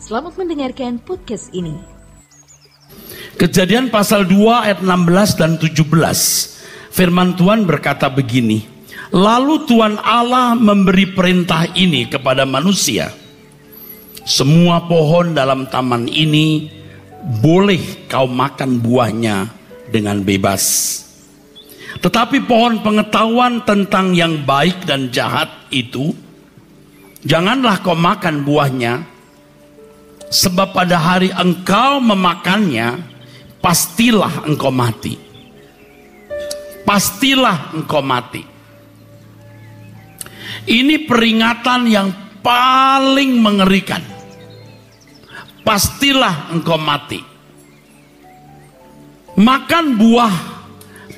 Selamat mendengarkan podcast ini. Kejadian pasal 2 ayat 16 dan 17. Firman Tuhan berkata begini. Lalu Tuhan Allah memberi perintah ini kepada manusia. Semua pohon dalam taman ini boleh kau makan buahnya dengan bebas. Tetapi pohon pengetahuan tentang yang baik dan jahat itu, janganlah kau makan buahnya, sebab pada hari engkau memakannya, pastilah engkau mati. Pastilah engkau mati. Ini peringatan yang paling mengerikan. Pastilah engkau mati. Makan buah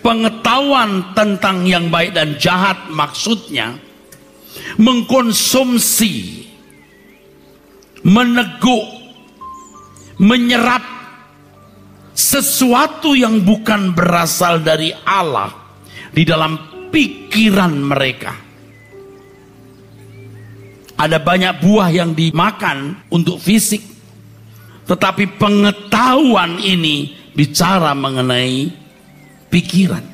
pengetahuan tentang yang baik dan jahat maksudnya mengkonsumsi, meneguk, menyerap sesuatu yang bukan berasal dari Allah di dalam pikiran mereka. Ada banyak buah yang dimakan untuk fisik, tetapi pengetahuan ini bicara mengenai pikiran.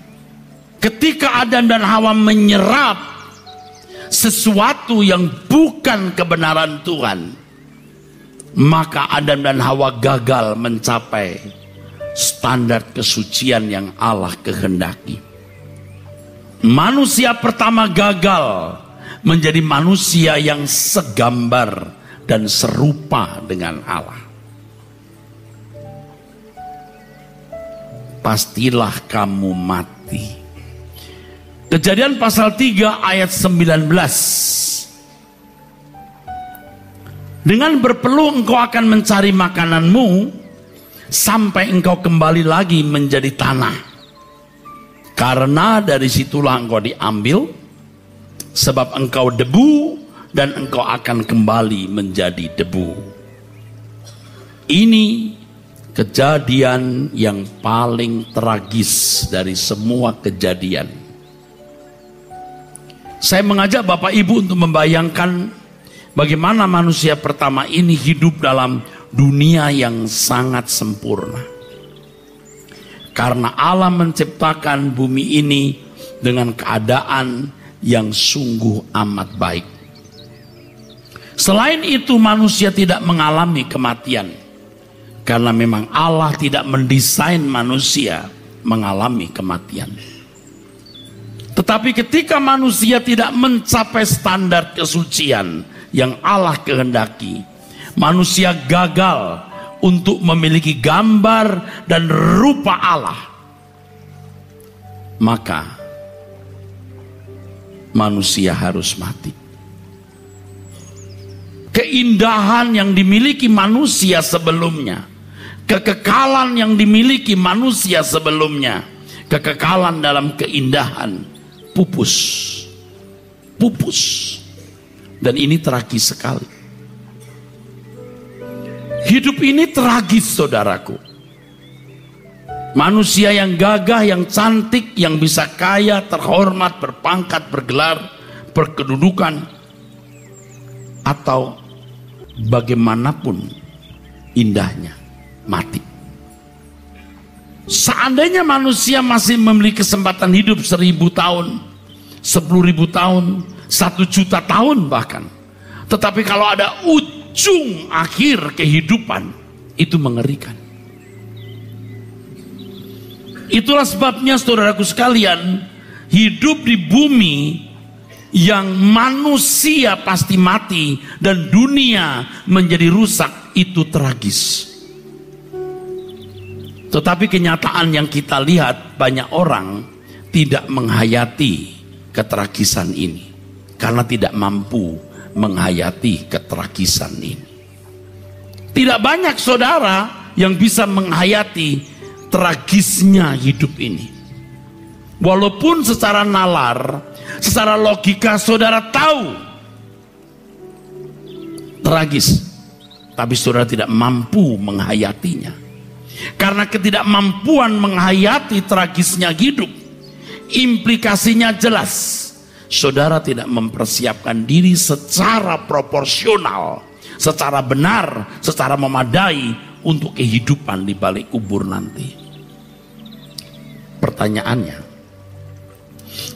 Ketika Adam dan Hawa menyerap sesuatu yang bukan kebenaran Tuhan, maka Adam dan Hawa gagal mencapai standar kesucian yang Allah kehendaki. Manusia pertama gagal menjadi manusia yang segambar dan serupa dengan Allah. Pastilah kamu mati. Kejadian pasal 3 ayat 19. Dengan berpeluh engkau akan mencari makananmu sampai engkau kembali lagi menjadi tanah. Karena dari situlah engkau diambil, sebab engkau debu dan engkau akan kembali menjadi debu. Ini kejadian yang paling tragis dari semua kejadian. Saya mengajak Bapak Ibu untuk membayangkan bagaimana manusia pertama ini hidup dalam dunia yang sangat sempurna. Karena Allah menciptakan bumi ini dengan keadaan yang sungguh amat baik. Selain itu manusia tidak mengalami kematian. Karena memang Allah tidak mendesain manusia mengalami kematian. Tetapi ketika manusia tidak mencapai standar kesucian yang Allah kehendaki, manusia gagal untuk memiliki gambar dan rupa Allah. Maka manusia harus mati. Keindahan yang dimiliki manusia sebelumnya, kekekalan yang dimiliki manusia sebelumnya, kekekalan dalam keindahan pupus. Dan ini tragis sekali. Hidup ini tragis, saudaraku. Manusia yang gagah, yang cantik, yang bisa kaya, terhormat, berpangkat, bergelar, berkedudukan, atau bagaimanapun indahnya, mati. Seandainya manusia masih memiliki kesempatan hidup 1000 tahun, 10.000 tahun, 1 juta tahun bahkan, tetapi kalau ada ujung akhir kehidupan, itu mengerikan. Itulah sebabnya saudaraku sekalian, hidup di bumi yang manusia pasti mati dan dunia menjadi rusak, itu tragis. Tetapi kenyataan yang kita lihat, banyak orang tidak menghayati ketragisan ini karena tidak mampu menghayati ketragisan ini. Tidak banyak saudara yang bisa menghayati tragisnya hidup ini. Walaupun secara nalar, secara logika saudara tahu tragis, tapi saudara tidak mampu menghayatinya. Karena ketidakmampuan menghayati tragisnya hidup, implikasinya jelas. Saudara tidak mempersiapkan diri secara proporsional, secara benar, secara memadai untuk kehidupan di balik kubur nanti. Pertanyaannya,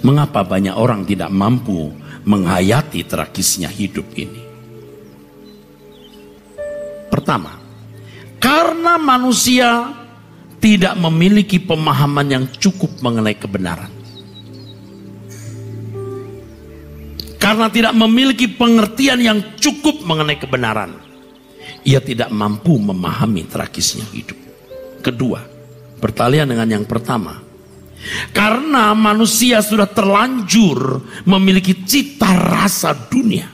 mengapa banyak orang tidak mampu menghayati tragisnya hidup ini? Pertama, karena manusia tidak memiliki pemahaman yang cukup mengenai kebenaran. Karena tidak memiliki pengertian yang cukup mengenai kebenaran, ia tidak mampu memahami tragisnya hidup. Kedua, bertalian dengan yang pertama, karena manusia sudah terlanjur memiliki cita rasa dunia,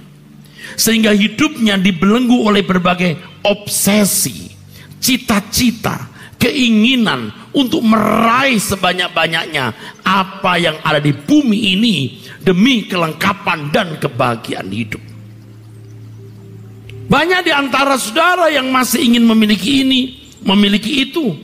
sehingga hidupnya dibelenggu oleh berbagai obsesi, cita-cita, keinginan untuk meraih sebanyak-banyaknya apa yang ada di bumi ini demi kelengkapan dan kebahagiaan hidup. Banyak di antara saudara yang masih ingin memiliki ini, memiliki itu,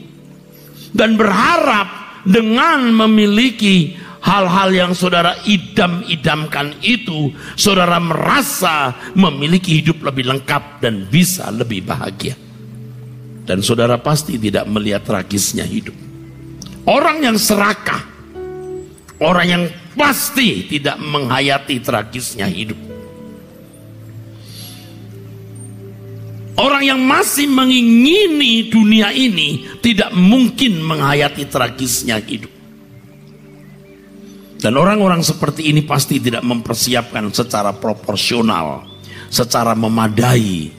dan berharap dengan memiliki hal-hal yang saudara idam-idamkan itu, saudara merasa memiliki hidup lebih lengkap dan bisa lebih bahagia. Dan saudara pasti tidak melihat tragisnya hidup. Orang yang serakah, orang yang pasti tidak menghayati tragisnya hidup. Orang yang masih mengingini dunia ini tidak mungkin menghayati tragisnya hidup. Dan orang-orang seperti ini pasti tidak mempersiapkan secara proporsional, secara memadai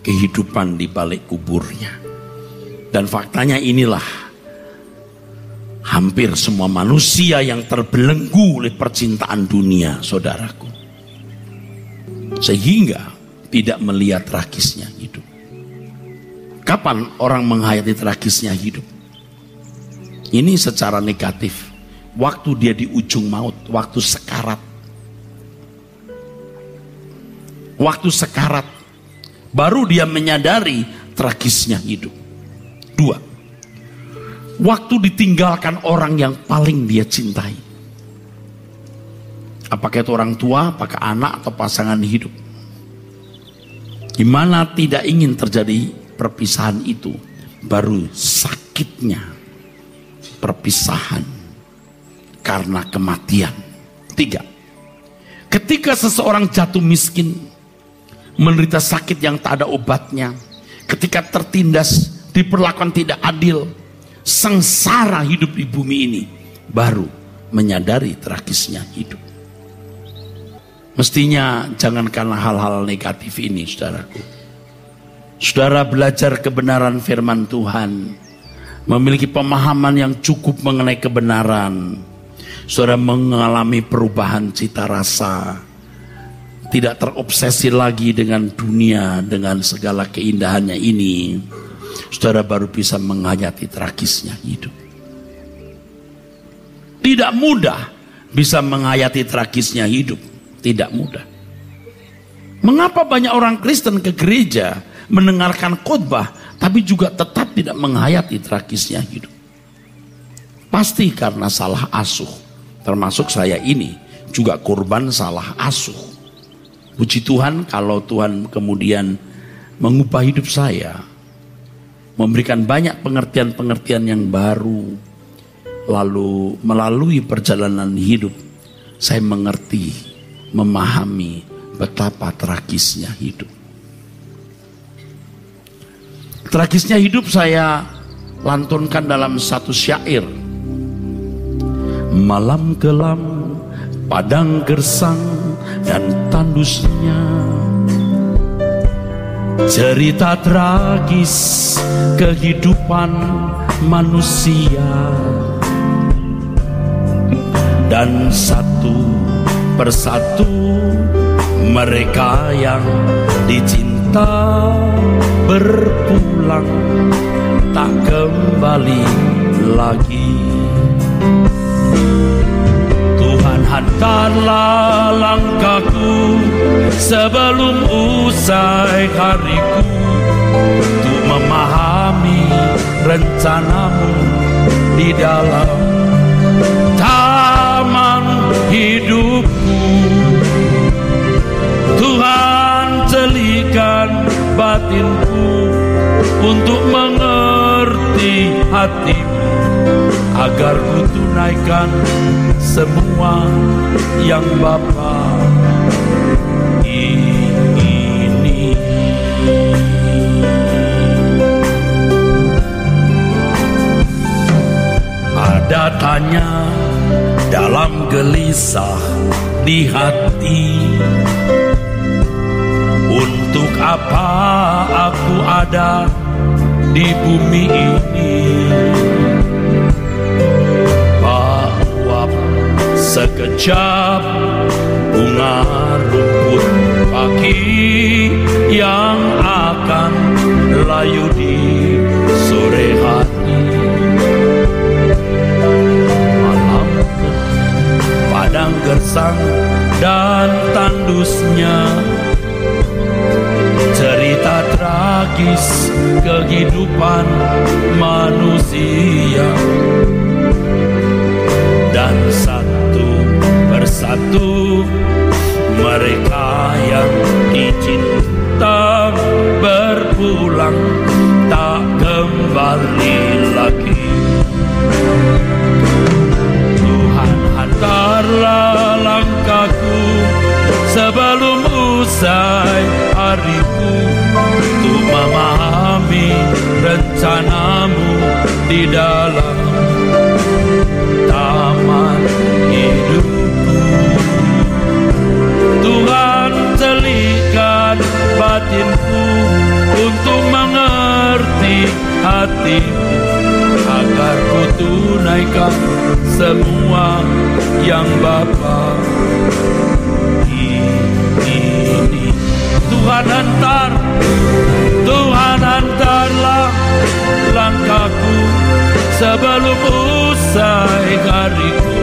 kehidupan di balik kuburnya. Dan faktanya inilah, hampir semua manusia yang terbelenggu oleh percintaan dunia, saudaraku, sehingga tidak melihat tragisnya hidup. Kapan orang menghayati tragisnya hidup? Ini secara negatif, waktu dia di ujung maut, waktu sekarat. Waktu sekarat, baru dia menyadari tragisnya hidup. Dua, waktu ditinggalkan orang yang paling dia cintai. Apakah itu orang tua, apakah anak, atau pasangan hidup. Gimana tidak ingin terjadi perpisahan itu, baru sakitnya perpisahan karena kematian. Tiga, ketika seseorang jatuh miskin, menderita sakit yang tak ada obatnya, ketika tertindas, diperlakukan tidak adil, sengsara hidup di bumi ini, baru menyadari tragisnya hidup. Mestinya jangan karena hal-hal negatif ini, saudaraku. Saudara belajar kebenaran firman Tuhan, memiliki pemahaman yang cukup mengenai kebenaran. Saudara mengalami perubahan cita rasa, tidak terobsesi lagi dengan dunia, dengan segala keindahannya ini. Saudara baru bisa menghayati tragisnya hidup. Tidak mudah bisa menghayati tragisnya hidup. Tidak mudah. Mengapa banyak orang Kristen ke gereja, mendengarkan khotbah, tapi juga tetap tidak menghayati tragisnya hidup? Pasti karena salah asuh. Termasuk saya ini juga korban salah asuh. Puji Tuhan kalau Tuhan kemudian mengubah hidup saya, memberikan banyak pengertian-pengertian yang baru. Lalu melalui perjalanan hidup, saya mengerti, memahami betapa tragisnya hidup. Tragisnya hidup saya lantunkan dalam satu syair. Malam kelam, padang gersang dan tandusnya, cerita tragis kehidupan manusia. Dan satu persatu mereka yang dicinta berpulang, tak kembali lagi. Tuhan hantarlah langkahku sebelum usai hariku, untuk memahami rencanamu di dalam taman hidupku. Tuhan jelikan untuk mengerti hatimu, agar ku tunaikan semua yang Bapa ingini. Ada tanya dalam gelisah di hati, untuk apa aku ada di bumi ini? Bahwa sekejap bunga rumput pagi yang akan layu di sore hari. Malam padang gersang dan tandusnya, cerita tragis kehidupan manusia, dan satu persatu mereka yang dicinta berpulang tak kembali lagi. Tuhan, hantarlah langkahku sebelum usai hariku, untuk memahami rencanamu di dalam taman hidupku. Tuhan, celikan batinku untuk mengerti hatimu, agar ku tunaikan semua yang Bapa ini. Tuhan, hantarlah langkahku sebelum usai hariku,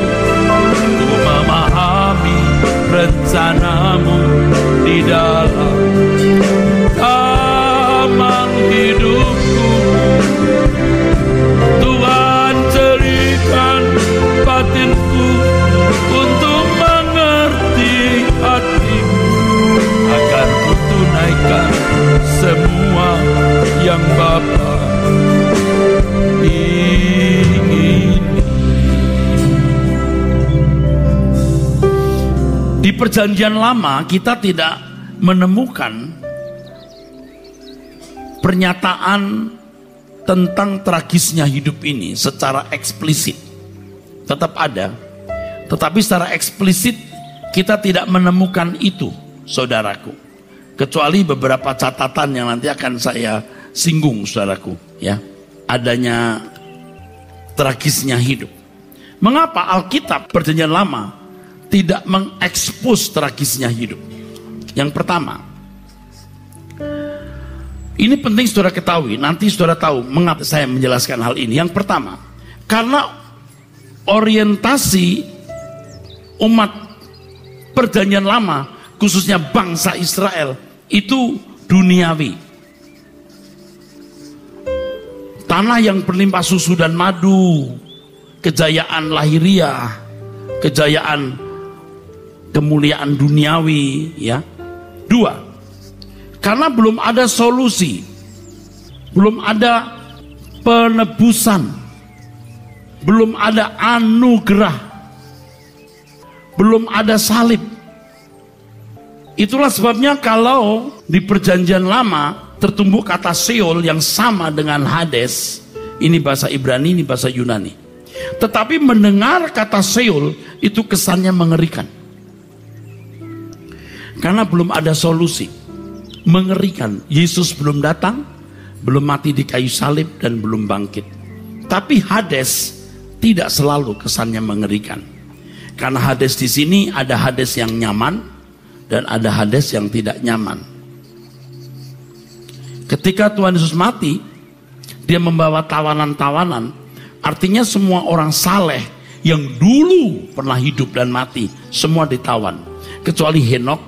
untuk memahami rencanamu di dalam taman hidupku. Tuhan, cerikan batinku untuk mengerti hatimu, agar ku tunaikan semua yang Bapa ingin. Di Perjanjian Lama kita tidak menemukan pernyataan tentang tragisnya hidup ini secara eksplisit. Tetap ada, tetapi secara eksplisit kita tidak menemukan itu, saudaraku, kecuali beberapa catatan yang nanti akan saya singgung, saudaraku, ya, adanya tragisnya hidup. Mengapa Alkitab Perjanjian Lama tidak mengekspos tragisnya hidup? Yang pertama, ini penting saudara ketahui, nanti saudara tahu mengapa saya menjelaskan hal ini. Yang pertama, karena orientasi umat Perjanjian Lama, khususnya bangsa Israel, itu duniawi. Tanah yang berlimpah susu dan madu, kejayaan lahiriah, kejayaan kemuliaan duniawi, ya. Dua, karena belum ada solusi, belum ada penebusan, belum ada anugerah, belum ada salib. Itulah sebabnya kalau di Perjanjian Lama tertumbuk kata Sheol yang sama dengan Hades. Ini bahasa Ibrani, ini bahasa Yunani. Tetapi mendengar kata Sheol itu kesannya mengerikan, karena belum ada solusi. Mengerikan, Yesus belum datang, belum mati di kayu salib, dan belum bangkit. Tapi Hades tidak selalu kesannya mengerikan, karena Hades di sini ada Hades yang nyaman dan ada Hades yang tidak nyaman. Ketika Tuhan Yesus mati, dia membawa tawanan-tawanan, artinya semua orang saleh yang dulu pernah hidup dan mati, semua ditawan, kecuali Henokh,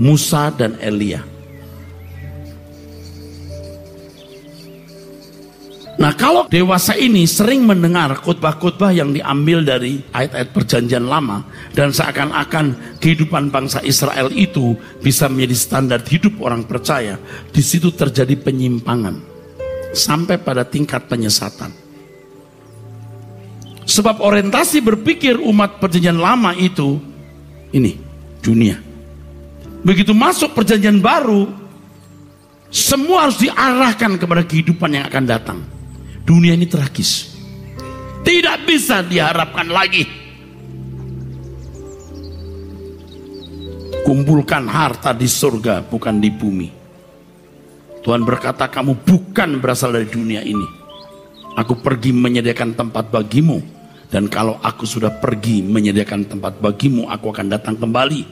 Musa, dan Elia. Nah, kalau dewasa ini sering mendengar khotbah-khotbah yang diambil dari ayat-ayat Perjanjian Lama, dan seakan-akan kehidupan bangsa Israel itu bisa menjadi standar hidup orang percaya, di situ terjadi penyimpangan. sampai pada tingkat penyesatan. Sebab orientasi berpikir umat perjanjian lama itu ini dunia. Begitu masuk perjanjian baru, semua harus diarahkan kepada kehidupan yang akan datang. Dunia ini tragis, tidak bisa diharapkan lagi. Kumpulkan harta di surga, bukan di bumi. Tuhan berkata, kamu bukan berasal dari dunia ini. Aku pergi menyediakan tempat bagimu, dan kalau aku sudah pergi menyediakan tempat bagimu, aku akan datang kembali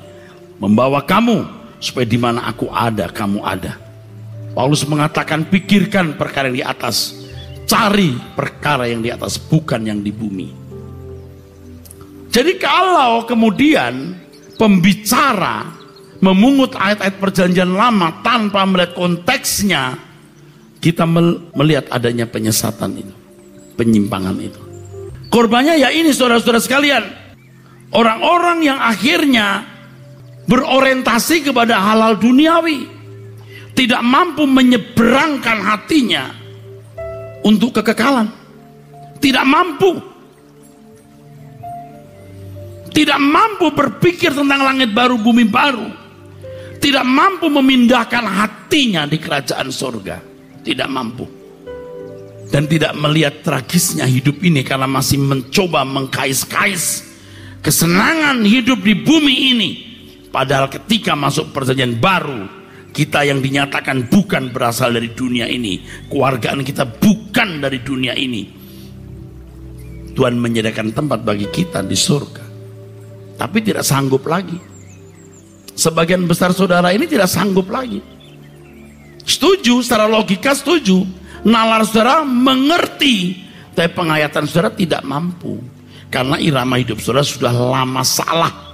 membawa kamu, supaya di mana aku ada, kamu ada. Paulus mengatakan, pikirkan perkara yang di atas, cari perkara yang di atas, bukan yang di bumi. Jadi kalau kemudian pembicara memungut ayat-ayat perjanjian lama tanpa melihat konteksnya, kita melihat adanya penyesatan itu, penyimpangan itu. Korbannya ya ini, saudara-saudara sekalian, orang-orang yang akhirnya berorientasi kepada hal-hal duniawi, tidak mampu menyeberangkan hatinya untuk kekekalan, tidak mampu berpikir tentang langit baru, bumi baru, tidak mampu memindahkan hatinya di kerajaan surga, tidak mampu, dan tidak melihat tragisnya hidup ini karena masih mencoba mengkais-kais kesenangan hidup di bumi ini. Padahal ketika masuk perjanjian baru, kita yang dinyatakan bukan berasal dari dunia ini, keluargaan kita bukan dari dunia ini, Tuhan menyediakan tempat bagi kita di surga. Tapi tidak sanggup lagi. Sebagian besar saudara ini tidak sanggup lagi. Setuju, secara logika setuju, nalar saudara mengerti, tapi penghayatan saudara tidak mampu, karena irama hidup saudara sudah lama salah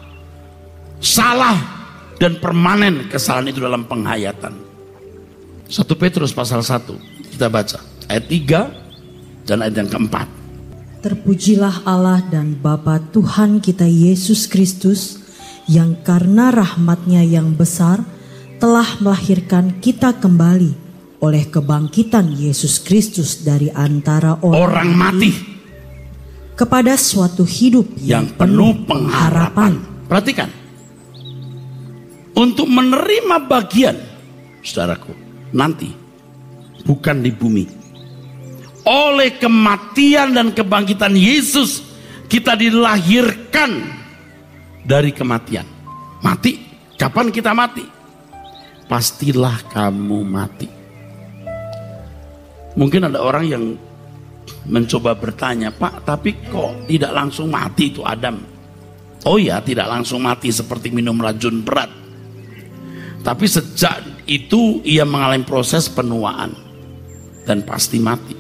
dan permanen kesalahan itu dalam penghayatan. 1 Petrus pasal 1 kita baca ayat 3 dan ayat yang keempat. Terpujilah Allah dan Bapa Tuhan kita Yesus Kristus, yang karena rahmat-Nya yang besar telah melahirkan kita kembali oleh kebangkitan Yesus Kristus dari antara orang mati kepada suatu hidup yang penuh pengharapan. Perhatikan, untuk menerima bagian, saudaraku, nanti bukan di bumi. Oleh kematian dan kebangkitan Yesus, kita dilahirkan dari kematian. Mati, kapan kita mati? Pastilah kamu mati. Mungkin ada orang yang mencoba bertanya, Pak, tapi kok tidak langsung mati itu Adam? Oh ya, tidak langsung mati seperti minum racun berat. Tapi sejak itu ia mengalami proses penuaan dan pasti mati.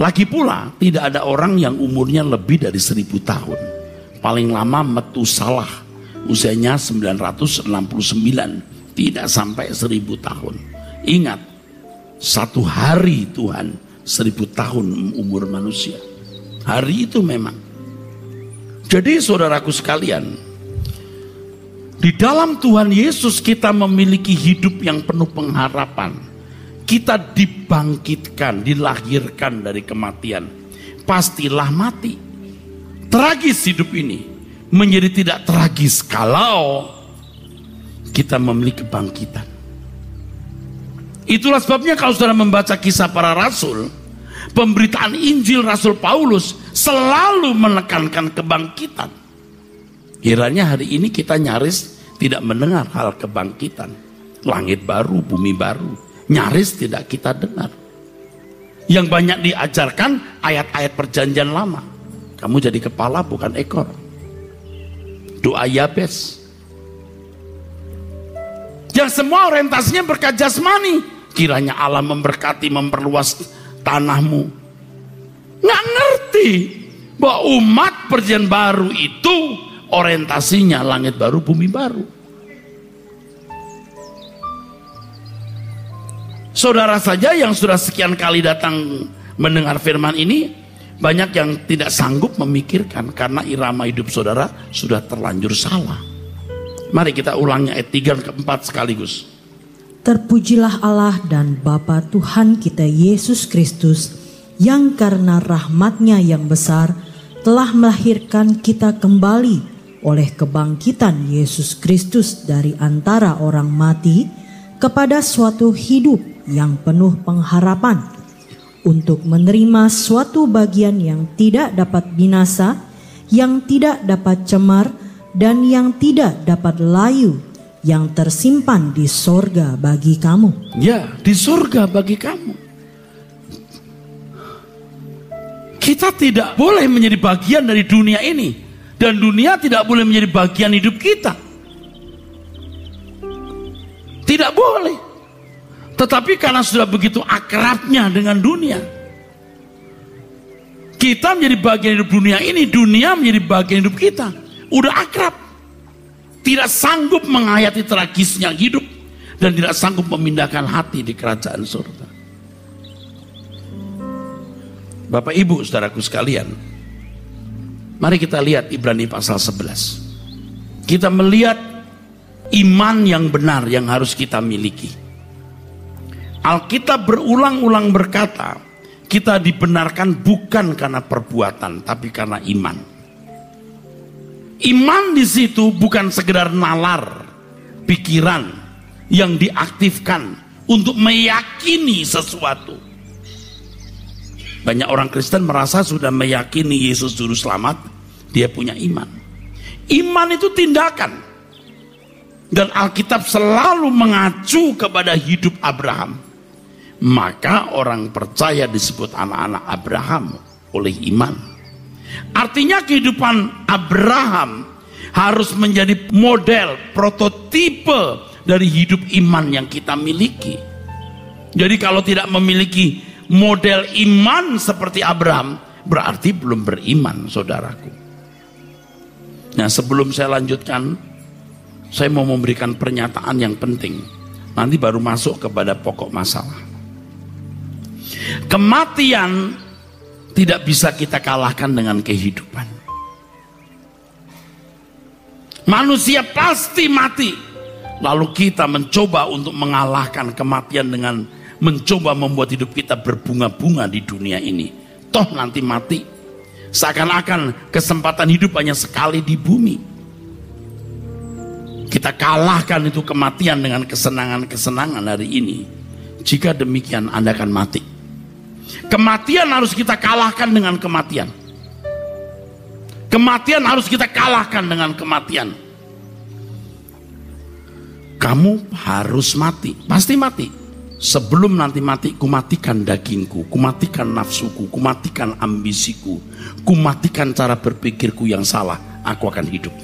Lagi pula tidak ada orang yang umurnya lebih dari 1000 tahun. Paling lama Metusalah, usianya 969, tidak sampai 1000 tahun. Ingat, satu hari Tuhan 1000 tahun umur manusia. Hari itu memang. Jadi saudaraku sekalian, di dalam Tuhan Yesus kita memiliki hidup yang penuh pengharapan. Kita dibangkitkan, dilahirkan dari kematian. Pastilah mati. Tragis hidup ini menjadi tidak tragis kalau kita memiliki kebangkitan. Itulah sebabnya kalau saudara membaca kisah para rasul, pemberitaan Injil Rasul Paulus selalu menekankan kebangkitan. Kiranya hari ini kita nyaris tidak mendengar hal kebangkitan, langit baru, bumi baru, nyaris tidak kita dengar. Yang banyak diajarkan ayat-ayat perjanjian lama. Kamu jadi kepala bukan ekor. Doa Yabes. Yang semua orientasinya berkat jasmani. Kiranya Allah memberkati, memperluas tanahmu. Nggak ngerti bahwa umat perjanjian baru itu orientasinya langit baru, bumi baru. Saudara saja yang sudah sekian kali datang mendengar firman ini, banyak yang tidak sanggup memikirkan karena irama hidup saudara sudah terlanjur salah. Mari kita ulangi ayat 3 ke 4 sekaligus. Terpujilah Allah dan Bapa Tuhan kita Yesus Kristus, yang karena rahmat-Nya yang besar telah melahirkan kita kembali oleh kebangkitan Yesus Kristus dari antara orang mati kepada suatu hidup yang penuh pengharapan, untuk menerima suatu bagian yang tidak dapat binasa, yang tidak dapat cemar, dan yang tidak dapat layu, yang tersimpan di sorga bagi kamu. Ya, di sorga bagi kamu. Kita tidak boleh menjadi bagian dari dunia ini, dan dunia tidak boleh menjadi bagian hidup kita. Tidak boleh. Tetapi karena sudah begitu akrabnya dengan dunia, kita menjadi bagian hidup dunia ini, dunia menjadi bagian hidup kita. Udah akrab. Tidak sanggup menghayati tragisnya hidup, dan tidak sanggup memindahkan hati di kerajaan surga. Bapak Ibu saudaraku sekalian, mari kita lihat Ibrani pasal 11. Kita melihat iman yang benar yang harus kita miliki. Alkitab berulang-ulang berkata, kita dibenarkan bukan karena perbuatan, tapi karena iman. Iman di situ bukan sekedar nalar, pikiran yang diaktifkan untuk meyakini sesuatu. Banyak orang Kristen merasa sudah meyakini Yesus Juru Selamat, dia punya iman. Iman itu tindakan. Dan Alkitab selalu mengacu kepada hidup Abraham. Maka orang percaya disebut anak-anak Abraham oleh iman. Artinya kehidupan Abraham harus menjadi model, prototipe dari hidup iman yang kita miliki. Jadi kalau tidak memiliki model iman seperti Abraham, berarti belum beriman, saudaraku. Nah, sebelum saya lanjutkan, saya mau memberikan pernyataan yang penting. Nanti baru masuk kepada pokok masalah. Kematian tidak bisa kita kalahkan dengan kehidupan. Manusia pasti mati. Lalu kita mencoba untuk mengalahkan kematian dengan mencoba membuat hidup kita berbunga-bunga di dunia ini. Toh nanti mati. Seakan-akan kesempatan hidup hanya sekali di bumi. Kita kalahkan itu kematian dengan kesenangan-kesenangan hari ini. Jika demikian Anda akan mati. Kematian harus kita kalahkan dengan kematian. Kematian harus kita kalahkan dengan kematian. Kamu harus mati, pasti mati. Sebelum nanti mati, kumatikan dagingku, kumatikan nafsuku, kumatikan ambisiku, kumatikan cara berpikirku yang salah, aku akan hidup.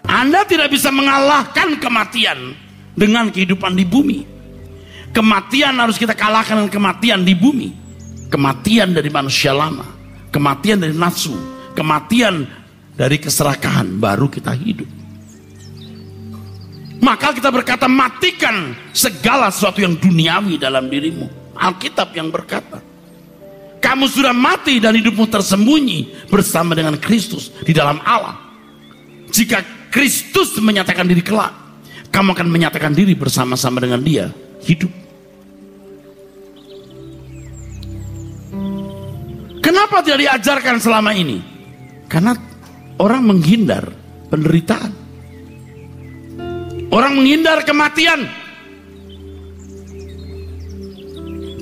Anda tidak bisa mengalahkan kematian dengan kehidupan di bumi. Kematian harus kita kalahkan dengan kematian di bumi. Kematian dari manusia lama, kematian dari nafsu, kematian dari keserakahan, baru kita hidup. Maka kita berkata, matikan segala sesuatu yang duniawi dalam dirimu. Alkitab yang berkata, kamu sudah mati dan hidupmu tersembunyi bersama dengan Kristus di dalam Allah. Jika Kristus menyatakan diri kelak, kamu akan menyatakan diri bersama-sama dengan Dia hidup. Kenapa tidak diajarkan selama ini? Karena orang menghindar penderitaan. Orang menghindar kematian.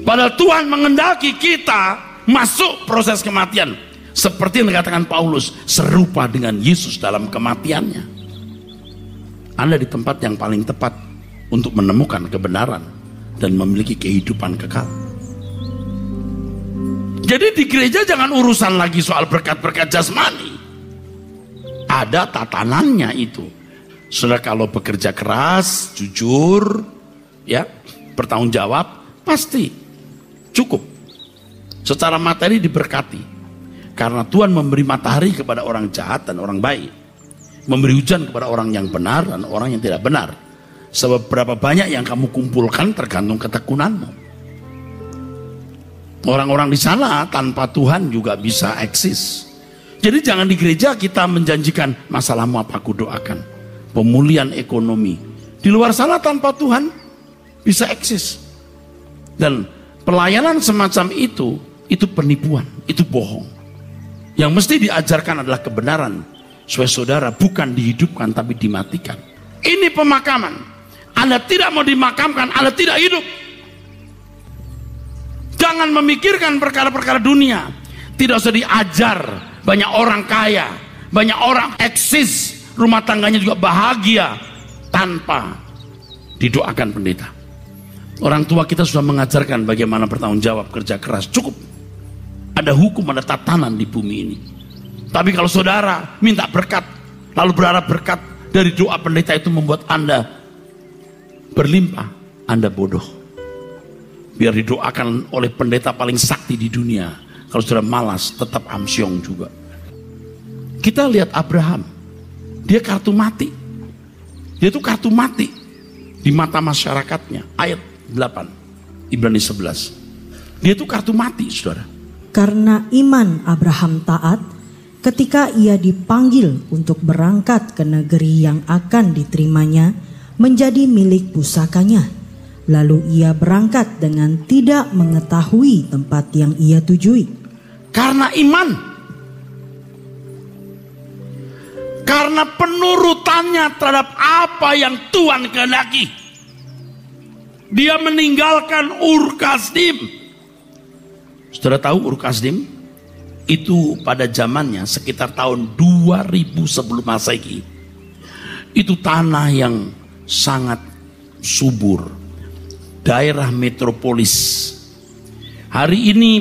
Padahal Tuhan mengendaki kita masuk proses kematian. Seperti yang dikatakan Paulus, serupa dengan Yesus dalam kematiannya. Anda di tempat yang paling tepat untuk menemukan kebenaran dan memiliki kehidupan kekal. Jadi di gereja jangan urusan lagi soal berkat-berkat jasmani. Ada tatanannya itu. Saudara kalau bekerja keras, jujur, ya, bertanggung jawab, pasti cukup. Secara materi diberkati. Karena Tuhan memberi matahari kepada orang jahat dan orang baik. Memberi hujan kepada orang yang benar dan orang yang tidak benar. Sebab berapa banyak yang kamu kumpulkan tergantung ketekunanmu. Orang-orang di sana tanpa Tuhan juga bisa eksis. Jadi jangan di gereja kita menjanjikan masalahmu apa aku doakan. Pemulihan ekonomi, Di luar sana tanpa Tuhan bisa eksis. Dan pelayanan semacam itu penipuan, itu bohong. Yang mesti diajarkan adalah kebenaran. Supaya saudara bukan dihidupkan tapi dimatikan. Ini pemakaman. Anda tidak mau dimakamkan, Anda tidak hidup. Jangan memikirkan perkara-perkara dunia. Tidak usah diajar. Banyak orang kaya, banyak orang eksis, rumah tangganya juga bahagia tanpa didoakan pendeta. Orang tua kita sudah mengajarkan bagaimana bertanggung jawab, kerja keras. Cukup. Ada hukum, ada tatanan di bumi ini. Tapi kalau saudara minta berkat, lalu berharap berkat dari doa pendeta itu membuat Anda berlimpah, Anda bodoh. Biar didoakan oleh pendeta paling sakti di dunia. Kalau sudah malas, tetap amsyong juga. Kita lihat Abraham. Dia kartu mati. Dia itu kartu mati di mata masyarakatnya. Ayat 8, Ibrani 11. Dia itu kartu mati, saudara. Karena iman Abraham taat, ketika ia dipanggil untuk berangkat ke negeri yang akan diterimanya, menjadi milik pusakanya. Lalu ia berangkat dengan tidak mengetahui tempat yang ia tujui. Karena iman. Karena penurutannya terhadap apa yang Tuhan kehendaki. Dia meninggalkan Ur Kasdim. Saudara tahu Ur Kasdim? Itu pada zamannya sekitar tahun 2000 sebelum Masehi. Itu tanah yang sangat subur. Daerah metropolis. Hari ini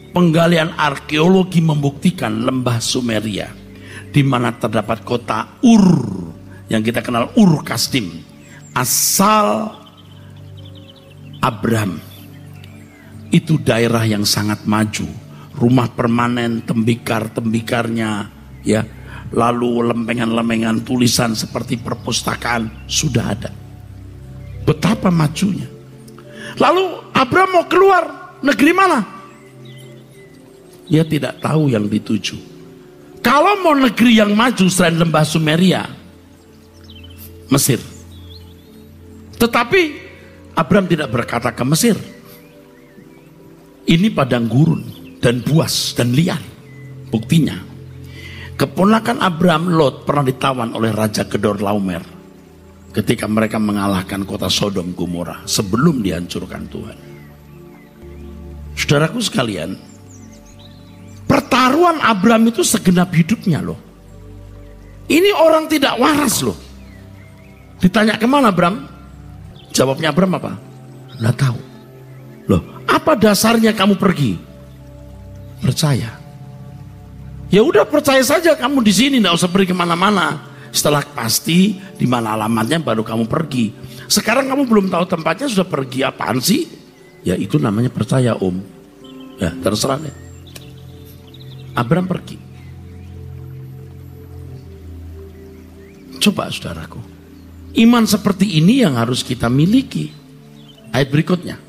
penggalian arkeologi membuktikan lembah Sumeria, di mana terdapat kota Ur yang kita kenal Ur Kasdim, asal Abraham. Itu daerah yang sangat maju, rumah permanen, tembikar-tembikarnya, ya, lalu lempengan-lempengan tulisan seperti perpustakaan sudah ada. Betapa majunya. Lalu Abraham mau keluar, negeri mana? Dia tidak tahu yang dituju. Kalau mau negeri yang maju selain lembah Sumeria, Mesir. Tetapi Abraham tidak berkata ke Mesir. Ini padang gurun dan buas dan liar. Buktinya, keponakan Abraham, Lot, pernah ditawan oleh Raja Kedorlaomer ketika mereka mengalahkan kota Sodom Gomora sebelum dihancurkan Tuhan. Saudaraku sekalian, pertaruhan Abraham itu segenap hidupnya loh. Ini orang tidak waras loh. Ditanya kemana Abraham? Jawabnya Abraham apa? Nggak tahu. Loh, apa dasarnya kamu pergi? Percaya. Ya udah percaya saja kamu di sini, nggak usah pergi kemana-mana. Setelah pasti di mana alamatnya baru kamu pergi. Sekarang kamu belum tahu tempatnya sudah pergi, apaan sih? Ya itu namanya percaya om. Ya terserah deh. Abraham pergi. Coba saudaraku, iman seperti ini yang harus kita miliki. Ayat berikutnya.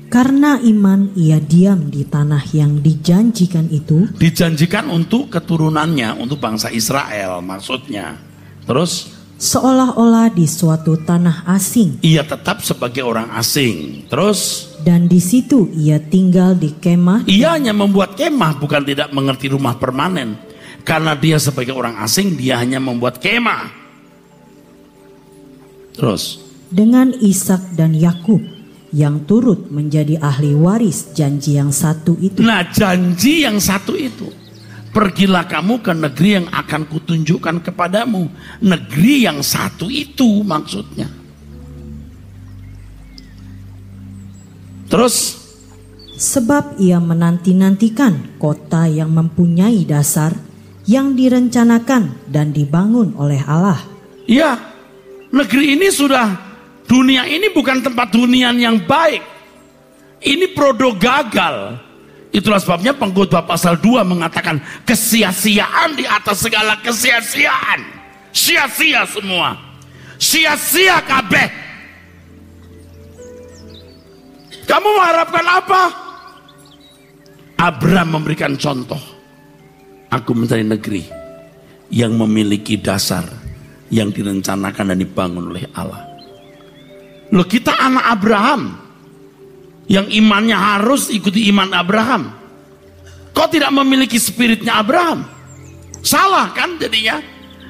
Karena iman ia diam di tanah yang dijanjikan itu. Dijanjikan untuk keturunannya, untuk bangsa Israel maksudnya. Terus? Seolah-olah di suatu tanah asing. Ia tetap sebagai orang asing. Terus? Dan di situ ia tinggal di kemah. Ia hanya membuat kemah, bukan tidak mengerti rumah permanen. Karena dia sebagai orang asing, dia hanya membuat kemah. Terus? Dengan Ishak dan Yakub yang turut menjadi ahli waris janji yang satu itu. Nah, janji yang satu itu. Pergilah kamu ke negeri yang akan kutunjukkan kepadamu. Negeri yang satu itu maksudnya. Terus? Sebab ia menanti-nantikan kota yang mempunyai dasar, yang direncanakan dan dibangun oleh Allah. Ya, negeri ini sudah, dunia ini bukan tempat hunian yang baik. Ini produk gagal. Itulah sebabnya Pengkhotbah pasal 2 mengatakan kesia-siaan di atas segala kesia-siaan. Sia-sia semua. Sia-sia kabeh. Kamu mengharapkan apa? Abraham memberikan contoh. Aku mencari negeri yang memiliki dasar, yang direncanakan dan dibangun oleh Allah. Loh, kita anak Abraham yang imannya harus ikuti iman Abraham. Kok tidak memiliki spiritnya Abraham? Salah kan jadinya?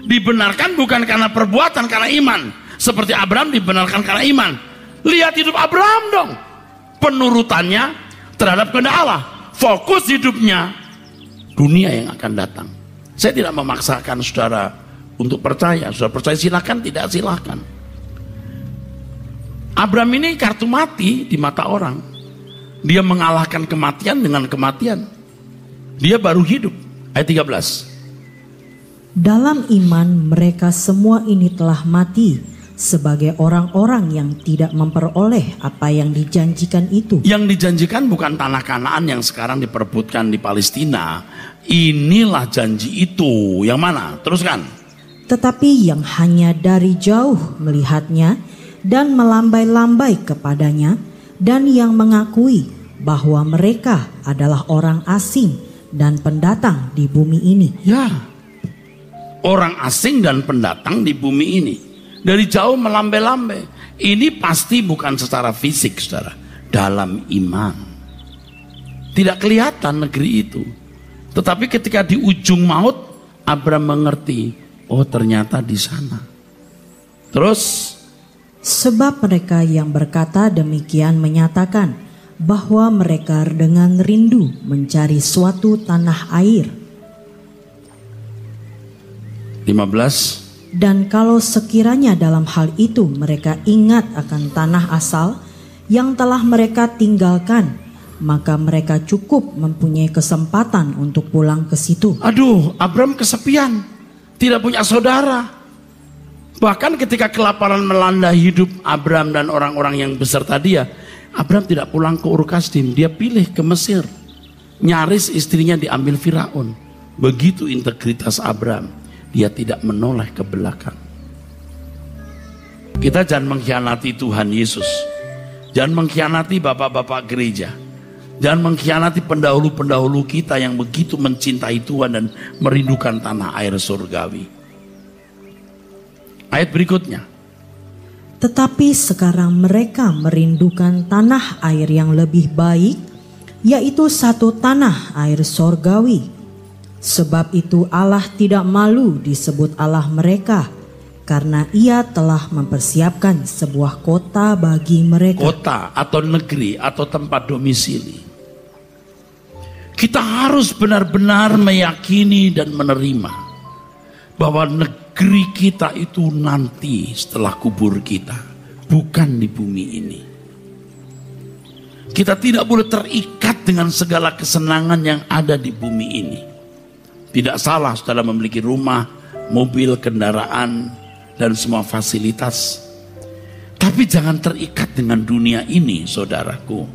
Dibenarkan bukan karena perbuatan, karena iman. Seperti Abraham dibenarkan karena iman. Lihat hidup Abraham dong, penurutannya terhadap kehendak Allah. Fokus hidupnya dunia yang akan datang. Saya tidak memaksakan saudara untuk percaya. Saudara percaya silakan, tidak silakan. Abraham ini kartu mati di mata orang. Dia mengalahkan kematian dengan kematian. Dia baru hidup. Ayat 13. Dalam iman mereka semua ini telah mati sebagai orang-orang yang tidak memperoleh apa yang dijanjikan itu. Yang dijanjikan bukan tanah Kanaan yang sekarang diperebutkan di Palestina. Inilah janji itu. Yang mana? Teruskan. Tetapi yang hanya dari jauh melihatnya dan melambai-lambai kepadanya, dan yang mengakui bahwa mereka adalah orang asing dan pendatang di bumi ini. Ya, orang asing dan pendatang di bumi ini. Dari jauh melambai-lambai. Ini pasti bukan secara fisik, saudara. Dalam iman. Tidak kelihatan negeri itu. Tetapi ketika di ujung maut, Abraham mengerti, oh ternyata di sana. Terus, sebab mereka yang berkata demikian menyatakan bahwa mereka dengan rindu mencari suatu tanah air. 15. Dan kalau sekiranya dalam hal itu mereka ingat akan tanah asal yang telah mereka tinggalkan, maka mereka cukup mempunyai kesempatan untuk pulang ke situ. Aduh, Abraham kesepian, tidak punya saudara. Bahkan ketika kelaparan melanda hidup Abraham dan orang-orang yang beserta dia, Abraham tidak pulang ke Ur Kasdim, dia pilih ke Mesir. Nyaris istrinya diambil Firaun. Begitu integritas Abraham, dia tidak menoleh ke belakang. Kita jangan mengkhianati Tuhan Yesus. Jangan mengkhianati bapak-bapak gereja. Jangan mengkhianati pendahulu-pendahulu kita yang begitu mencintai Tuhan dan merindukan tanah air surgawi. Ayat berikutnya. Tetapi sekarang mereka merindukan tanah air yang lebih baik, yaitu satu tanah air sorgawi. Sebab itu Allah tidak malu disebut Allah mereka, karena Ia telah mempersiapkan sebuah kota bagi mereka. Kota atau negeri atau tempat domisili. Kita harus benar-benar meyakini dan menerima bahwa negeri kita itu nanti setelah kubur kita, bukan di bumi ini. Kita tidak boleh terikat dengan segala kesenangan yang ada di bumi ini. Tidak salah saudara memiliki rumah, mobil, kendaraan, dan semua fasilitas. Tapi jangan terikat dengan dunia ini, saudaraku.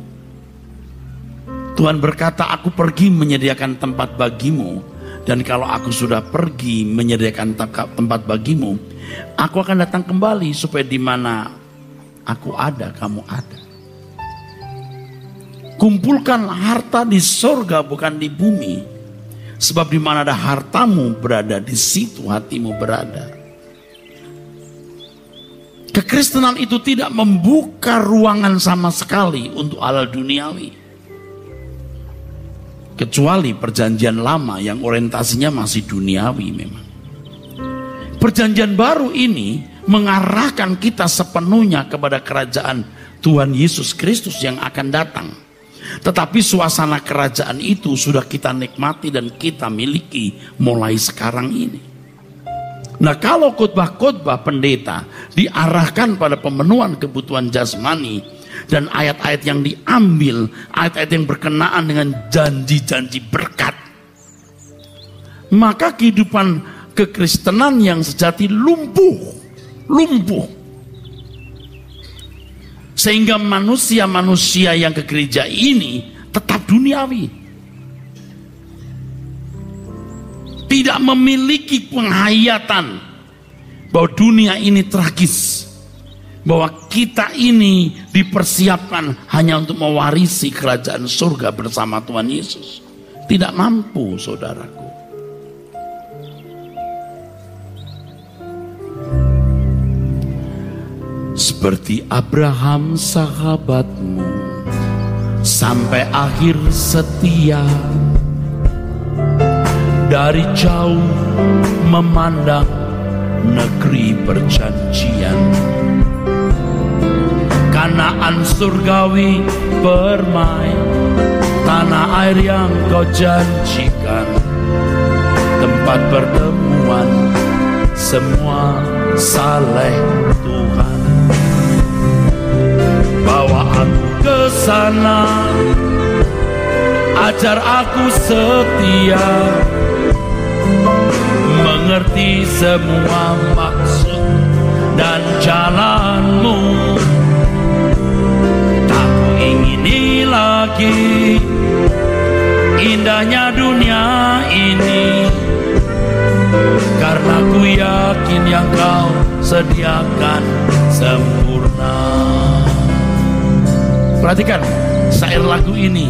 Tuhan berkata, aku pergi menyediakan tempat bagimu. Dan kalau aku sudah pergi menyediakan tempat bagimu, aku akan datang kembali supaya di mana aku ada, kamu ada. Kumpulkan harta di sorga bukan di bumi. Sebab di mana ada hartamu berada, di situ hatimu berada. Kekristenan itu tidak membuka ruangan sama sekali untuk hal duniawi. Kecuali perjanjian lama yang orientasinya masih duniawi memang. Perjanjian baru ini mengarahkan kita sepenuhnya kepada kerajaan Tuhan Yesus Kristus yang akan datang. Tetapi suasana kerajaan itu sudah kita nikmati dan kita miliki mulai sekarang ini. Nah, kalau khotbah-khotbah pendeta diarahkan pada pemenuhan kebutuhan jasmani dan ayat-ayat yang diambil, ayat-ayat yang berkenaan dengan janji-janji berkat, maka kehidupan kekristenan yang sejati lumpuh. Sehingga manusia-manusia yang ke gereja ini tetap duniawi. Tidak memiliki penghayatan bahwa dunia ini tragis. Bahwa kita ini dipersiapkan hanya untuk mewarisi kerajaan surga bersama Tuhan Yesus. Tidak mampu, saudaraku. seperti Abraham sahabatmu, sampai akhir setia. Dari jauh memandang negeri perjanjian, Kanaan surgawi permai, tanah air yang kau janjikan, tempat pertemuan semua saleh Tuhan. Bawa aku ke sana, ajar aku setia, mengerti semua maksud dan jalanmu. Tak ku ingini lagi indahnya dunia ini, karena ku yakin yang kau sediakan sempurna. Perhatikan syair lagu ini.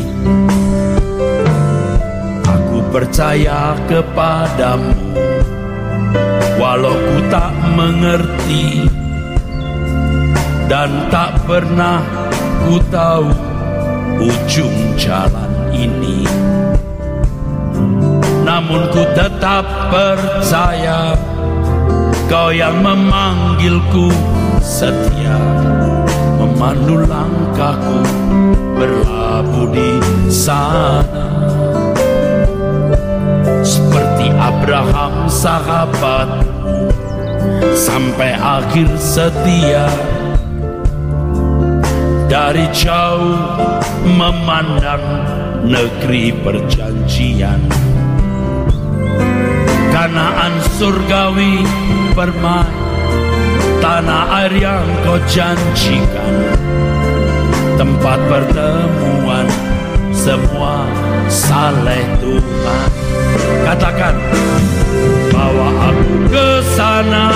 Aku percaya kepadamu, walau ku tak mengerti dan tak pernah ku tahu ujung jalan ini. Namun ku tetap percaya kau yang memanggilku setia, memandu langkahku berlabuh di sana. Seperti Abraham sahabatmu, sampai akhir setia. Dari jauh memandang negeri perjanjian, Kanaan surgawi permai, tanah air yang kau janjikan, tempat pertemuan semua saleh Tuhan. Katakan, bawa aku ke sana,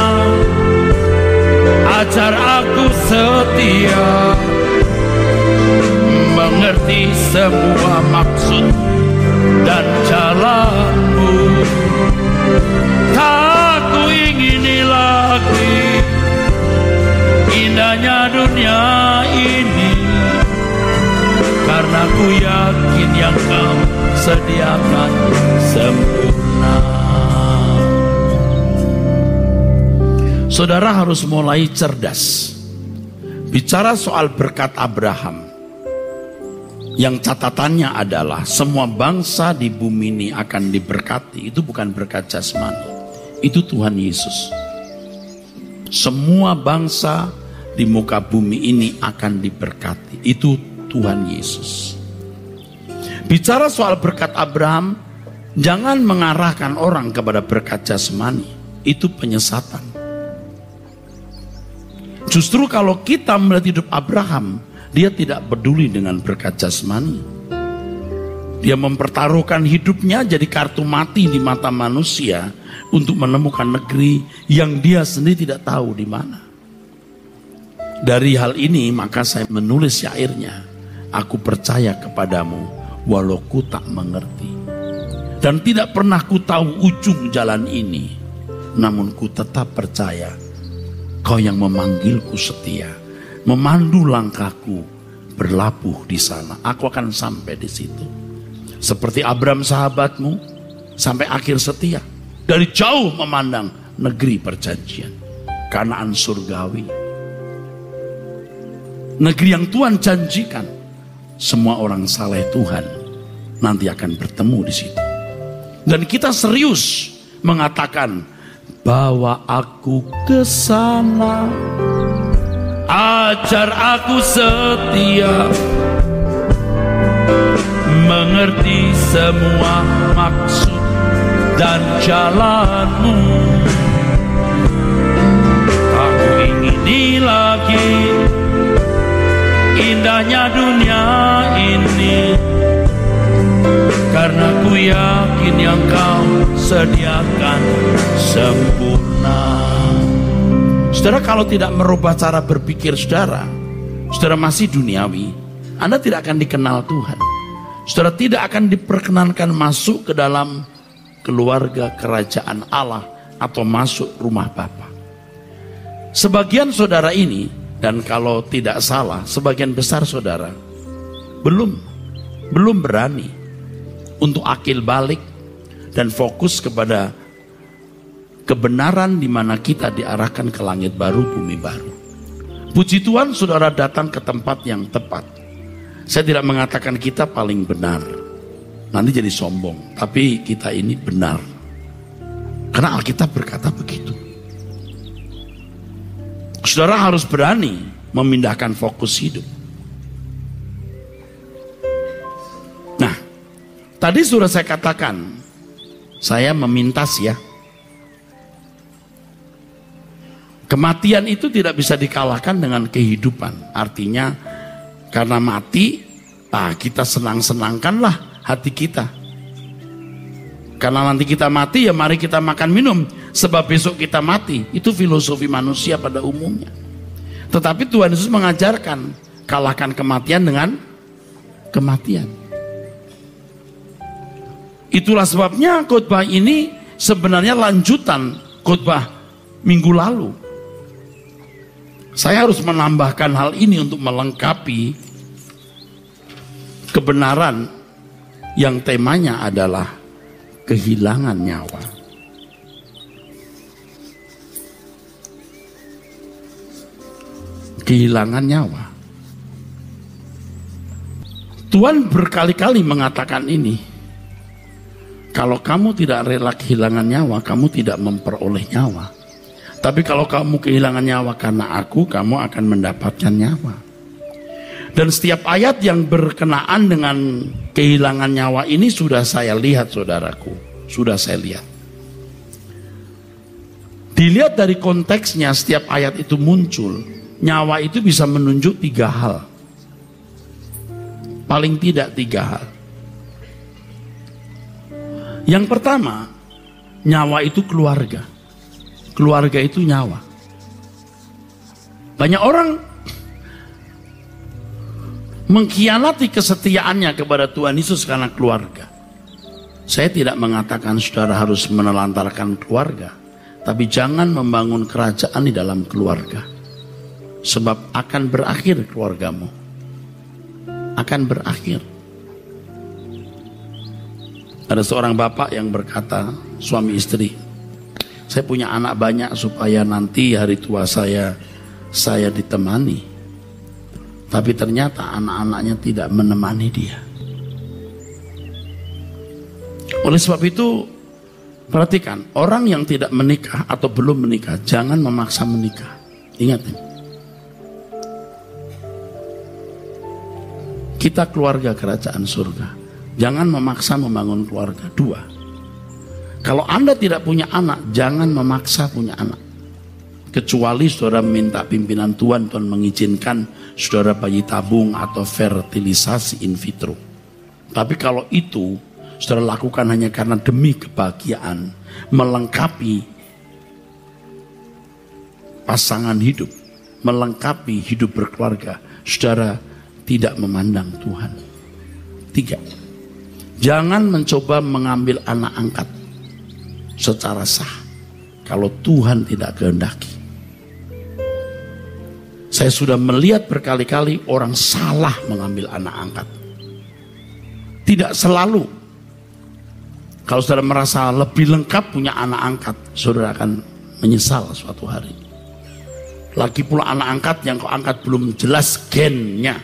ajar aku setia, mengerti semua maksud dan jalanmu. Tak ku ingini lagi indahnya dunia ini, karena ku yakin yang kau sediakan sempurna. Saudara harus mulai cerdas. Bicara soal berkat Abraham, yang catatannya adalah semua bangsa di bumi ini akan diberkati. Itu bukan berkat jasmani, itu Tuhan Yesus. Semua bangsa di muka bumi ini akan diberkati, itu Tuhan Yesus. Bicara soal berkat Abraham, jangan mengarahkan orang kepada berkat jasmani, itu penyesatan. Justru kalau kita melihat hidup Abraham, dia tidak peduli dengan berkat jasmani. Dia mempertaruhkan hidupnya jadi kartu mati di mata manusia untuk menemukan negeri yang dia sendiri tidak tahu di mana. Dari hal ini maka saya menulis syairnya. Aku percaya kepadamu walau ku tak mengerti, dan tidak pernah ku tahu ujung jalan ini, namun ku tetap percaya kau yang memanggilku setia, memandu langkahku berlabuh di sana. Aku akan sampai di situ. Seperti Abraham sahabatmu, sampai akhir setia. Dari jauh memandang negeri perjanjian, Kanaan surgawi, negeri yang Tuhan janjikan. Semua orang saleh Tuhan nanti akan bertemu di situ. Dan kita serius mengatakan, bawa aku ke sana, ajar aku setia, mengerti semua maksud dan jalanmu. Aku ingini lagi indahnya dunia ini, karena ku yakin yang kau sediakan sempurna. Saudara, kalau tidak merubah cara berpikir saudara, saudara masih duniawi, Anda tidak akan dikenal Tuhan. Saudara tidak akan diperkenankan masuk ke dalam keluarga kerajaan Allah atau masuk rumah Bapa. Sebagian saudara ini Dan kalau tidak salah, sebagian besar saudara belum berani untuk akil balik dan fokus kepada kebenaran di mana kita diarahkan ke langit baru, bumi baru. Puji Tuhan saudara datang ke tempat yang tepat. Saya tidak mengatakan kita paling benar, nanti jadi sombong, tapi kita ini benar. Karena Alkitab berkata begitu. Saudara harus berani memindahkan fokus hidup. Nah, tadi sudah saya katakan, saya memintas ya. Kematian itu tidak bisa dikalahkan dengan kehidupan. Artinya karena mati, kita senang-senangkanlah hati kita. Karena nanti kita mati, ya mari kita makan minum, sebab besok kita mati. Itu filosofi manusia pada umumnya. Tetapi Tuhan Yesus mengajarkan, kalahkan kematian dengan kematian. Itulah sebabnya khotbah ini sebenarnya lanjutan khotbah minggu lalu. Saya harus menambahkan hal ini untuk melengkapi kebenaran yang temanya adalah kehilangan nyawa. Kehilangan nyawa. Tuhan berkali-kali mengatakan ini. Kalau kamu tidak rela kehilangan nyawa, kamu tidak memperoleh nyawa. Tapi kalau kamu kehilangan nyawa karena aku, kamu akan mendapatkan nyawa. Dan setiap ayat yang berkenaan dengan kehilangan nyawa ini sudah saya lihat saudaraku. Sudah saya lihat. Dilihat dari konteksnya setiap ayat itu muncul. Nyawa itu bisa menunjuk 3 hal. Paling tidak 3 hal. Yang pertama, nyawa itu keluarga. Keluarga itu nyawa. Banyak orang mengkhianati kesetiaannya kepada Tuhan Yesus karena keluarga. Saya tidak mengatakan saudara harus menelantarkan keluarga, tapi jangan membangun kerajaan di dalam keluarga. Sebab akan berakhir keluargamu. Akan berakhir. Ada seorang bapak yang berkata, suami istri, saya punya anak banyak supaya nanti hari tua saya ditemani. Tapi ternyata anak-anaknya tidak menemani dia. Oleh sebab itu, perhatikan, orang yang tidak menikah atau belum menikah, jangan memaksa menikah. Ingat ini. Kita keluarga kerajaan surga. Jangan memaksa membangun keluarga. 2. Kalau Anda tidak punya anak, jangan memaksa punya anak. Kecuali saudara minta pimpinan Tuhan mengizinkan saudara bayi tabung atau fertilisasi in vitro. Tapi kalau itu saudara lakukan hanya karena demi kebahagiaan, melengkapi pasangan hidup, melengkapi hidup berkeluarga, saudara tidak memandang Tuhan. 3. Jangan mencoba mengambil anak angkat secara sah kalau Tuhan tidak kehendaki. Saya sudah melihat berkali-kali orang salah mengambil anak angkat. Tidak selalu. Kalau saudara merasa lebih lengkap punya anak angkat, saudara akan menyesal suatu hari. Lagi pula anak angkat yang kau angkat belum jelas gennya.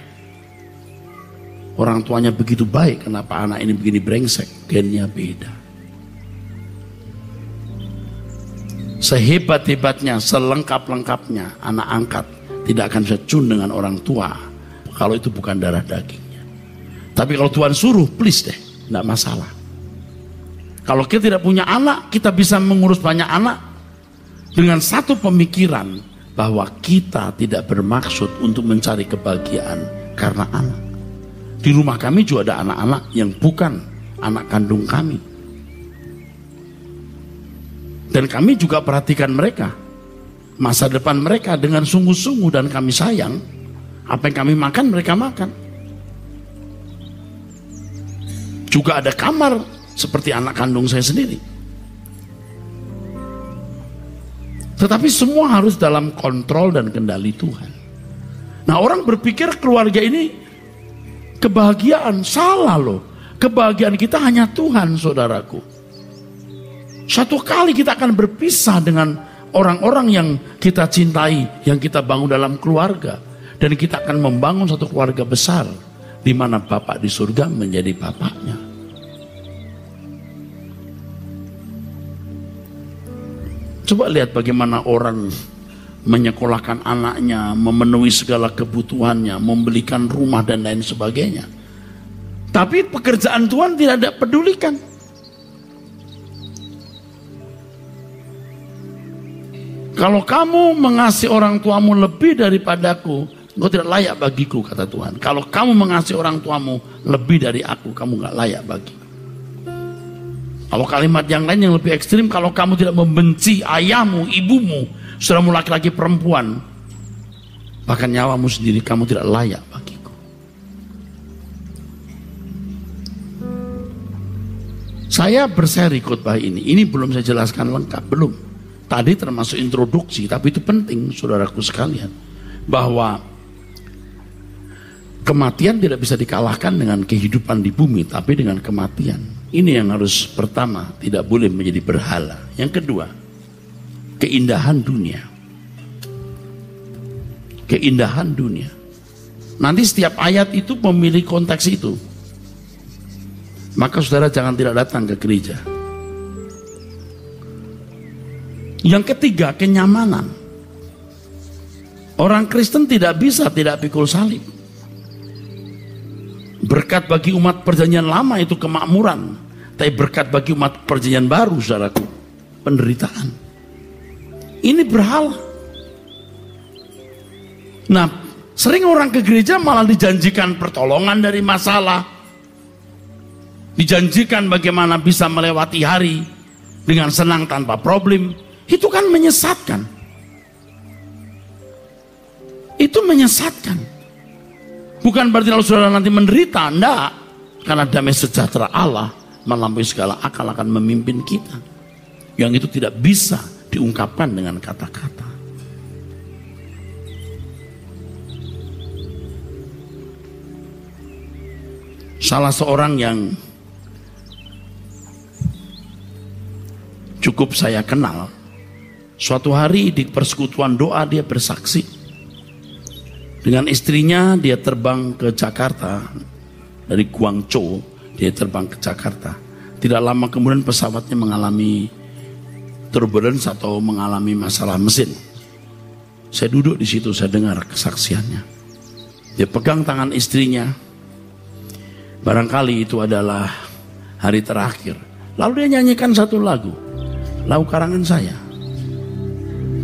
Orang tuanya begitu baik, kenapa anak ini begini brengsek? Gennya beda. Sehebat-hebatnya, selengkap-lengkapnya anak angkat tidak akan secun dengan orang tua kalau itu bukan darah dagingnya. Tapi kalau Tuhan suruh, please deh, tidak masalah. Kalau kita tidak punya anak, kita bisa mengurus banyak anak dengan satu pemikiran bahwa kita tidak bermaksud untuk mencari kebahagiaan karena anak. Di rumah kami juga ada anak-anak yang bukan anak kandung kami. Dan kami juga perhatikan mereka, masa depan mereka dengan sungguh-sungguh, dan kami sayang. Apa yang kami makan, mereka makan. Juga ada kamar seperti anak kandung saya sendiri. Tetapi semua harus dalam kontrol dan kendali Tuhan. Nah, orang berpikir keluarga ini kebahagiaan. Salah loh. Kebahagiaan kita hanya Tuhan, saudaraku. Satu kali kita akan berpisah dengan orang-orang yang kita cintai, yang kita bangun dalam keluarga. Dan kita akan membangun satu keluarga besar, di mana Bapak di surga menjadi Bapaknya. Coba lihat bagaimana orang menyekolahkan anaknya, memenuhi segala kebutuhannya, membelikan rumah dan lain sebagainya. Tapi pekerjaan Tuhan tidak ada pedulikan. Kalau kamu mengasihi orang tuamu lebih daripadaku, engkau tidak layak bagiku, kata Tuhan. Kalau kamu mengasihi orang tuamu lebih dari aku, kamu gak layak bagiku. Kalau kalimat yang lain yang lebih ekstrim, kalau kamu tidak membenci ayahmu, ibumu, saudaramu laki-laki perempuan, bahkan nyawamu sendiri, kamu tidak layak bagiku. Saya berseri khotbah ini belum saya jelaskan lengkap, belum. Tadi termasuk introduksi, tapi itu penting saudaraku sekalian, bahwa kematian tidak bisa dikalahkan dengan kehidupan di bumi, tapi dengan kematian. Ini yang harus pertama, tidak boleh menjadi berhala. Yang kedua, keindahan dunia. Keindahan dunia. Nanti setiap ayat itu memilih konteks itu. Maka saudara jangan tidak datang ke gereja. Yang ketiga, kenyamanan. Orang Kristen tidak bisa tidak pikul salib. Berkat bagi umat perjanjian lama itu kemakmuran, tapi berkat bagi umat perjanjian baru, saudaraku, penderitaan. Ini berhala. Nah, sering orang ke gereja malah dijanjikan pertolongan dari masalah, dijanjikan bagaimana bisa melewati hari dengan senang tanpa problem. Itu kan menyesatkan. Itu menyesatkan. Bukan berarti kalau saudara nanti menderita, enggak. Karena damai sejahtera Allah melampaui segala akal akan memimpin kita. Yang itu tidak bisa diungkapkan dengan kata-kata. Salah seorang yang cukup saya kenal, suatu hari di persekutuan doa dia bersaksi. Dengan istrinya dia terbang ke Jakarta, dari Guangzhou dia terbang ke Jakarta. Tidak lama kemudian pesawatnya mengalami turbulence atau mengalami masalah mesin. Saya duduk di situ, saya dengar kesaksiannya. Dia pegang tangan istrinya. Barangkali itu adalah hari terakhir. Lalu dia nyanyikan satu lagu karangan saya.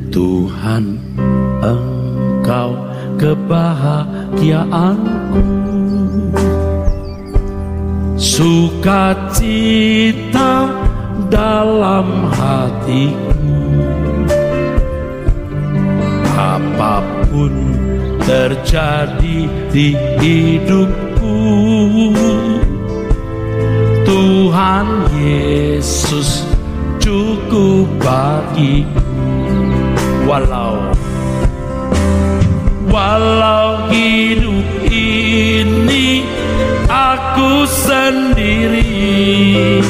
Tuhan, Engkau kebahagiaanku, sukacita dalam hatiku. Apapun terjadi di hidupku, Tuhan Yesus cukup bagiku. Walau hidup ini aku sendiri,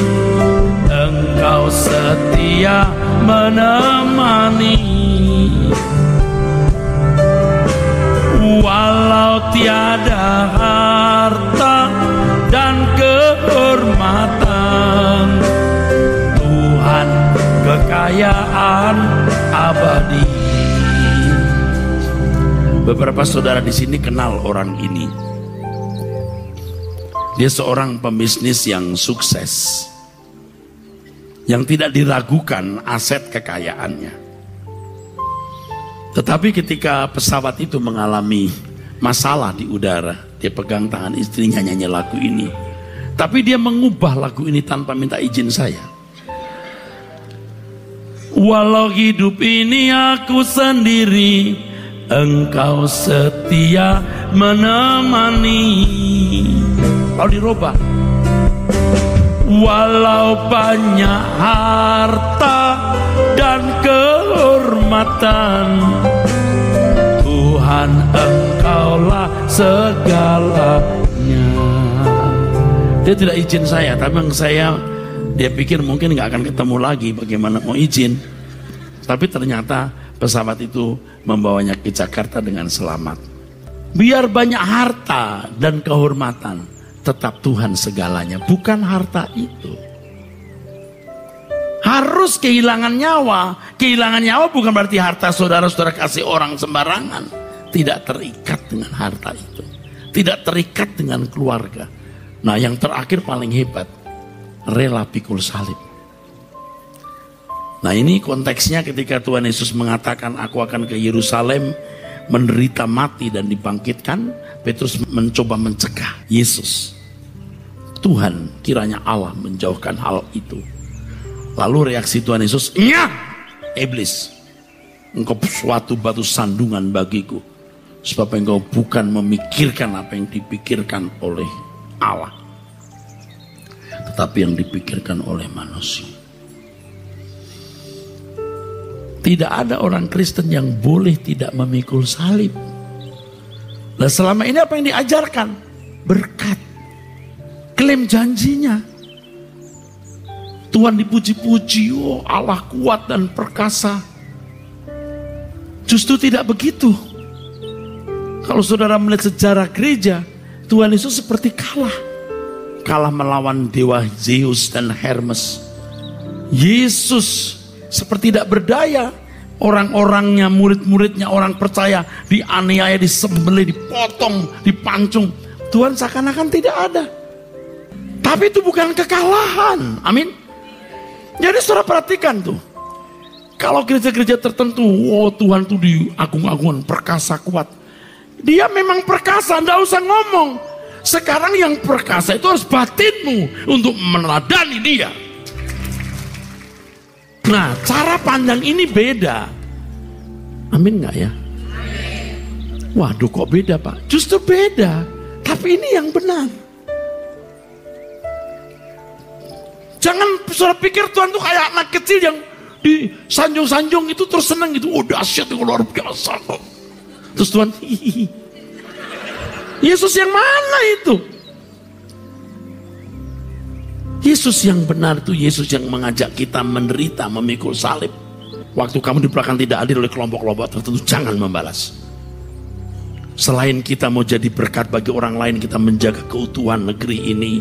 Engkau setia menemani. Walau tiada harta dan kehormatan, Tuhan kekayaan abadi. Beberapa saudara di sini kenal orang ini. Dia seorang pembisnis yang sukses, yang tidak diragukan aset kekayaannya. Tetapi ketika pesawat itu mengalami masalah di udara, dia pegang tangan istrinya nyanyi lagu ini. Tapi dia mengubah lagu ini tanpa minta izin saya. Walau hidup ini aku sendiri, Engkau setia menemani. Lalu dirubah. Walau banyak harta dan kehormatan, Tuhan Tuhan Engkaulah segalanya. Dia tidak izin saya, tapi dia pikir mungkin nggak akan ketemu lagi, bagaimana mau izin. Tapi ternyata pesawat itu membawanya ke Jakarta dengan selamat. Biar banyak harta dan kehormatan, tetap Tuhan segalanya, bukan harta itu. Harus kehilangan nyawa. Kehilangan nyawa bukan berarti harta saudara-saudara kasih orang sembarangan. Tidak terikat dengan harta itu. Tidak terikat dengan keluarga. Nah, yang terakhir paling hebat, rela pikul salib. Nah, ini konteksnya ketika Tuhan Yesus mengatakan, aku akan ke Yerusalem, menderita mati dan dibangkitkan. Petrus mencoba mencegah Yesus. Tuhan, kiranya Allah menjauhkan hal itu. Lalu reaksi Tuhan Yesus, "Nyah, iblis, engkau suatu batu sandungan bagiku, sebab engkau bukan memikirkan apa yang dipikirkan oleh Allah, tetapi yang dipikirkan oleh manusia." Tidak ada orang Kristen yang boleh tidak memikul salib. Nah, selama ini apa yang diajarkan? Berkat, klaim janjinya. Tuhan dipuji-puji, oh Allah kuat dan perkasa. Justru tidak begitu. Kalau saudara melihat sejarah gereja, Tuhan Yesus seperti kalah melawan dewa Zeus dan Hermes. Yesus seperti tidak berdaya. Orang-orangnya, murid-muridnya, orang percaya dianiaya, disembelih, dipotong, dipancung. Tuhan seakan-akan tidak ada. Tapi itu bukan kekalahan. Amin. Jadi saudara perhatikan tuh, kalau gereja-gereja tertentu, oh Tuhan tuh diagung-agungan, perkasa, kuat. Dia memang perkasa, enggak usah ngomong. Sekarang yang perkasa itu harus batinmu untuk meneladani dia. Nah, cara pandang ini beda. Amin nggak ya? Waduh, kok beda Pak? Justru beda, tapi ini yang benar. Jangan saudara pikir Tuhan tuh kayak anak kecil yang disanjung-sanjung itu terus senang gitu. Oh dahsyat itu luar biasa kok. Terus Tuhan, hihihi. Yesus yang mana itu? Yesus yang benar itu Yesus yang mengajak kita menderita, memikul salib. Waktu kamu di belakang tidak adil oleh kelompok-kelompok tertentu, jangan membalas. Selain kita mau jadi berkat bagi orang lain, kita menjaga keutuhan negeri ini.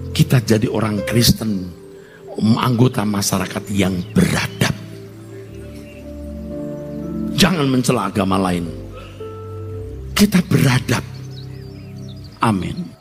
Kita jadi orang Kristen, anggota masyarakat yang beradab. Jangan mencela agama lain. Kita beradab. Amin.